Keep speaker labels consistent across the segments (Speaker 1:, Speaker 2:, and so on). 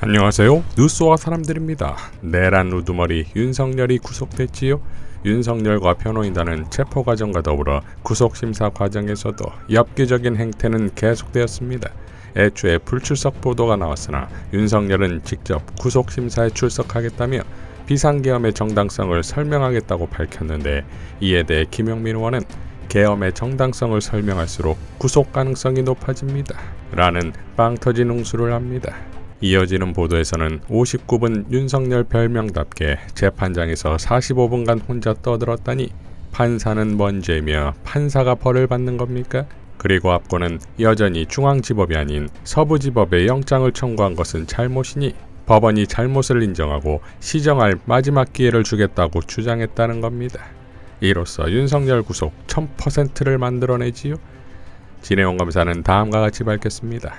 Speaker 1: 안녕하세요. 뉴스와 사람들입니다. 내란 우두머리 윤석열이 구속됐지요. 윤석열과 변호인단은 체포 과정과 더불어 구속심사 과정에서도 엽기적인 행태는 계속되었습니다. 애초에 불출석 보도가 나왔으나 윤석열은 직접 구속심사에 출석하겠다며 비상계엄의 정당성을 설명하겠다고 밝혔는데, 이에 대해 김용민 의원은 계엄의 정당성을 설명할수록 구속 가능성이 높아집니다 라는 빵 터진 웅수를 합니다. 이어지는 보도에서는 59분 윤석열 별명답게 재판장에서 45분간 혼자 떠들었다니 판사는 뭔 죄며 판사가 벌을 받는 겁니까? 그리고 앞권은 여전히 중앙지법이 아닌 서부지법에 영장을 청구한 것은 잘못이니 법원이 잘못을 인정하고 시정할 마지막 기회를 주겠다고 주장했다는 겁니다. 이로써 윤석열 구속 1000%를 만들어내지요. 진해원 검사는 다음과 같이 밝혔습니다.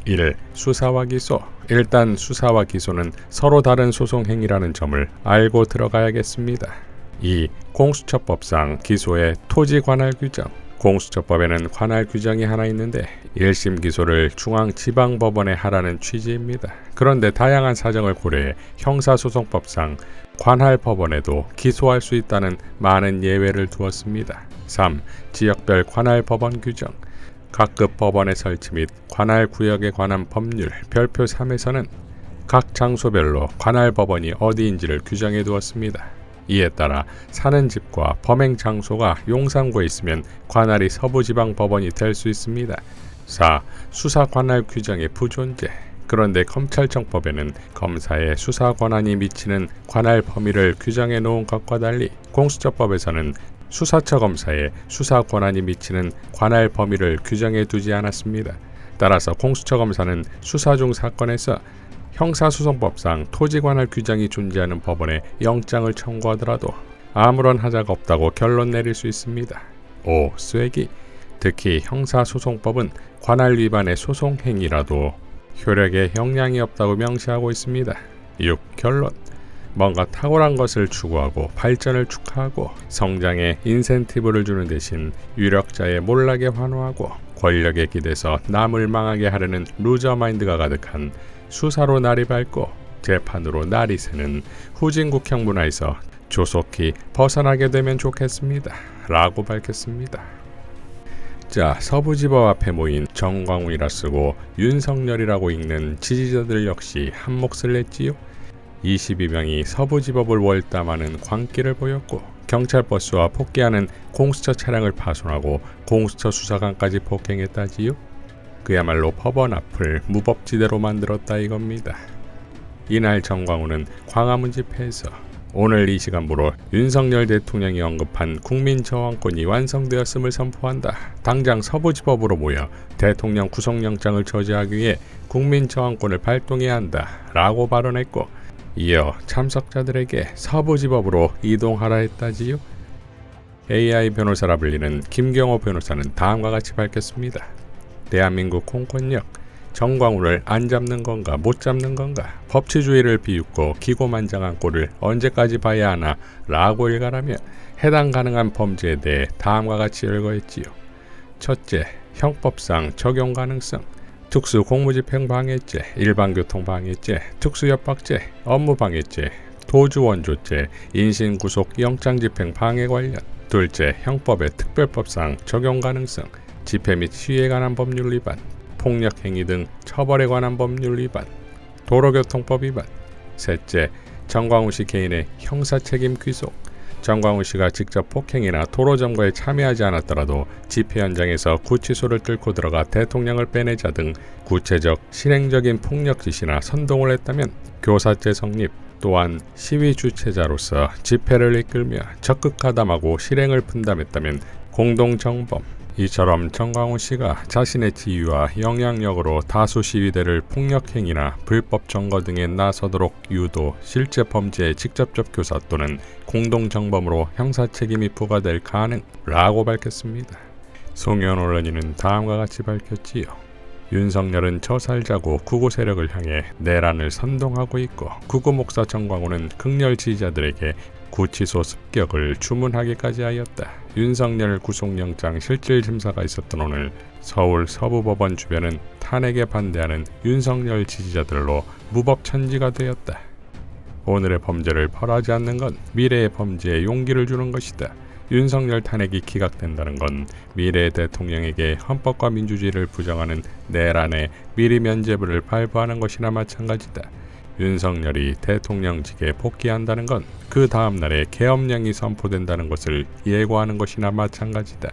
Speaker 1: 1. 수사와 기소. 일단 수사와 기소는 서로 다른 소송 행위라는 점을 알고 들어가야겠습니다. 2. 공수처법상 기소의 토지 관할 규정. 공수처법에는 관할 규정이 하나 있는데 1심 기소를 중앙지방법원에 하라는 취지입니다. 그런데 다양한 사정을 고려해 형사소송법상 관할 법원에도 기소할 수 있다는 많은 예외를 두었습니다. 3. 지역별 관할 법원 규정. 각급 법원의 설치 및 관할 구역에 관한 법률 별표 3에서는 각 장소별로 관할 법원이 어디인지를 규정해 두었습니다. 이에 따라 사는 집과 범행 장소가 용산구에 있으면 관할이 서부지방법원이 될 수 있습니다. 4. 수사 관할 규정의 부존재. 그런데 검찰청법에는 검사의 수사 권한이 미치는 관할 범위를 규정해 놓은 것과 달리 공수처법에서는 수사처 검사의 수사 권한이 미치는 관할 범위를 규정해 두지 않았습니다. 따라서 공수처 검사는 수사 중 사건에서 형사소송법상 토지 관할 규정이 존재하는 법원에 영장을 청구하더라도 아무런 하자가 없다고 결론 내릴 수 있습니다. 5. 쐐기. 특히 형사소송법은 관할 위반의 소송 행위라도 효력에 영향이 없다고 명시하고 있습니다. 6. 결론. 뭔가 탁월한 것을 추구하고 발전을 축하하고 성장에 인센티브를 주는 대신 유력자의 몰락에 환호하고 권력에 기대서 남을 망하게 하려는 루저 마인드가 가득한 수사로 날이 밝고 재판으로 날이 새는 후진국형 문화에서 조속히 벗어나게 되면 좋겠습니다 라고 밝혔습니다. 자, 서부지법 앞에 모인 정광훈이라 쓰고 윤석열이라고 읽는 지지자들 역시 한몫을 냈지요. 22명이 서부지법을 월담하는 광기를 보였고 경찰버스와 폭기하는 공수처 차량을 파손하고 공수처 수사관까지 폭행했다지요. 그야말로 법원 앞을 무법지대로 만들었다 이겁니다. 이날 정광훈은 광화문 집회에서 오늘 이 시간부로 윤석열 대통령이 언급한 국민저항권이 완성되었음을 선포한다. 당장 서부지법으로 모여 대통령 구속영장을 저지하기 위해 국민저항권을 발동해야 한다 라고 발언했고, 이어 참석자들에게 서부지법으로 이동하라 했다지요. AI 변호사라 불리는 김경호 변호사는 다음과 같이 밝혔습니다. 대한민국 공권력, 정광훈을 안 잡는 건가 못 잡는 건가, 법치주의를 비웃고 기고만장한 꼴을 언제까지 봐야 하나 라고 일갈하며 해당 가능한 범죄에 대해 다음과 같이 열거했지요. 첫째, 형법상 적용 가능성. 특수 공무집행방해죄, 일반교통방해죄, 특수협박죄, 업무방해죄, 도주원조죄, 인신구속 영장집행방해 관련. 둘째, 형법의 특별법상 적용 가능성. 집회 및 시위에 관한 법률 위반, 폭력행위 등 처벌에 관한 법률 위반, 도로교통법 위반. 셋째, 정광훈 씨 개인의 형사책임 귀속. 정광훈 씨가 직접 폭행이나 도로점거에 참여하지 않았더라도 집회 현장에서 구치소를 뚫고 들어가 대통령을 빼내자 등 구체적 실행적인 폭력 지시나 선동을 했다면 교사죄 성립. 또한 시위 주최자로서 집회를 이끌며 적극 가담하고 실행을 분담했다면 공동정범. 이처럼 정광훈 씨가 자신의 지위와 영향력으로 다수 시위대를 폭력행위나 불법 점거 등에 나서도록 유도, 실제 범죄의 직접적 교사 또는 공동정범으로 형사책임이 부과될 가능라고 밝혔습니다. 송현 언론인은 다음과 같이 밝혔지요. 윤석열은 저살자고 극우 세력을 향해 내란을 선동하고 있고 극우 목사 정광훈은 극렬 지지자들에게 구치소 습격을 주문하기까지 하였다. 윤석열 구속영장 실질심사가 있었던 오늘 서울 서부법원 주변은 탄핵에 반대하는 윤석열 지지자들로 무법천지가 되었다. 오늘의 범죄를 벌하지 않는 건 미래의 범죄에 용기를 주는 것이다. 윤석열 탄핵이 기각된다는 건 미래의 대통령에게 헌법과 민주주의를 부정하는 내란의 미리 면죄부를 발부하는 것이나 마찬가지다. 윤석열이 대통령직에 복귀한다는 건 그 다음날에 계엄령이 선포된다는 것을 예고하는 것이나 마찬가지다.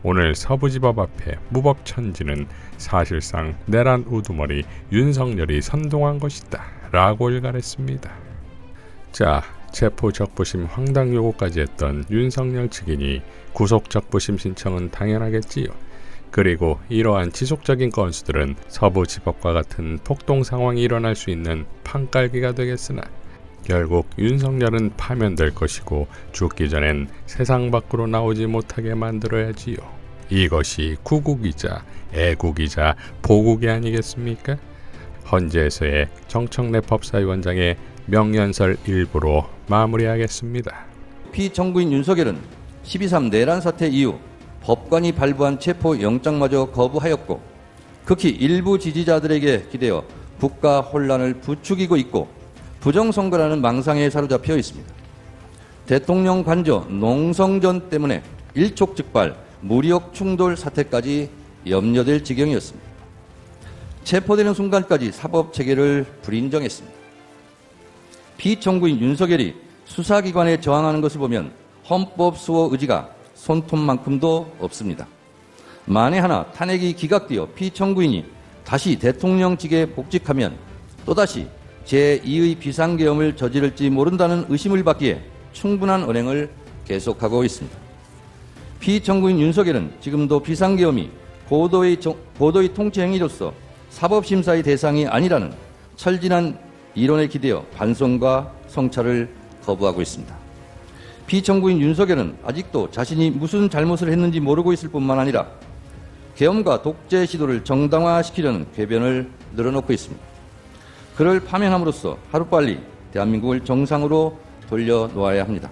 Speaker 1: 오늘 서부지법 앞에 무법천지는 사실상 내란 우두머리 윤석열이 선동한 것이다 라고 일갈했습니다. 자, 체포적부심 황당 요구까지 했던 윤석열 측이니 구속적부심 신청은 당연하겠지요. 그리고 이러한 지속적인 건수들은 서부지법과 같은 폭동 상황이 일어날 수 있는 판깔기가 되겠으나 결국 윤석열은 파면될 것이고 죽기 전엔 세상 밖으로 나오지 못하게 만들어야지요. 이것이 구국이자 애국이자 보국이 아니겠습니까? 헌재에서의 정청래 법사위원장의 명연설 일부로 마무리하겠습니다.
Speaker 2: 피청구인 윤석열은 12.3 내란 사태 이후 법관이 발부한 체포영장마저 거부하였고 극히 일부 지지자들에게 기대어 국가 혼란을 부추기고 있고 부정선거라는 망상에 사로잡혀 있습니다. 대통령 관저 농성전 때문에 일촉즉발 무력 충돌 사태까지 염려될 지경이었습니다. 체포되는 순간까지 사법체계를 불인정했습니다. 피청구인 윤석열이 수사기관에 저항하는 것을 보면 헌법 수호 의지가 손톱만큼도 없습니다. 만에 하나 탄핵이 기각되어 피청구인이 다시 대통령직에 복직하면 또다시 제2의 비상계엄을 저지를지 모른다는 의심을 받기에 충분한 언행을 계속하고 있습니다. 피청구인 윤석열은 지금도 비상계엄이 고도의 통치 행위로서 사법심사의 대상이 아니라는 철진한 이론에 기대어 반성과 성찰을 거부하고 있습니다. 피청구인 윤석열은 아직도 자신이 무슨 잘못을 했는지 모르고 있을 뿐만 아니라 계엄과 독재 시도를 정당화시키려는 궤변을 늘어놓고 있습니다. 그를 파면함으로써 하루빨리 대한민국을 정상으로 돌려놓아야 합니다.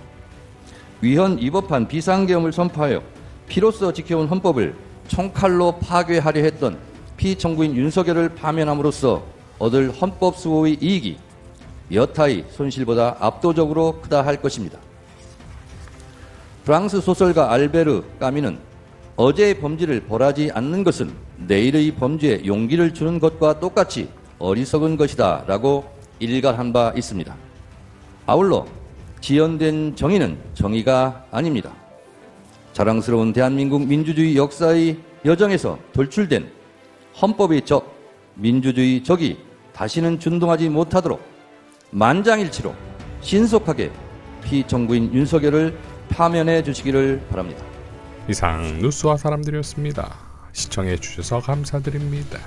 Speaker 2: 위헌 위법한 비상계엄을 선포하여 피로써 지켜온 헌법을 총칼로 파괴하려 했던 피청구인 윤석열을 파면함으로써 얻을 헌법 수호의 이익이 여타의 손실보다 압도적으로 크다 할 것입니다. 프랑스 소설가 알베르 까미는 어제의 범죄를 벌하지 않는 것은 내일의 범죄에 용기를 주는 것과 똑같이 어리석은 것이다 라고 일갈한 바 있습니다. 아울러 지연된 정의는 정의가 아닙니다. 자랑스러운 대한민국 민주주의 역사의 여정에서 돌출된 헌법의 적, 민주주의 적이 다시는 준동하지 못하도록 만장일치로 신속하게 피청구인 윤석열을 파면해 주시기를 바랍니다.
Speaker 1: 이상 뉴스와 사람들이었습니다. 시청해 주셔서 감사드립니다.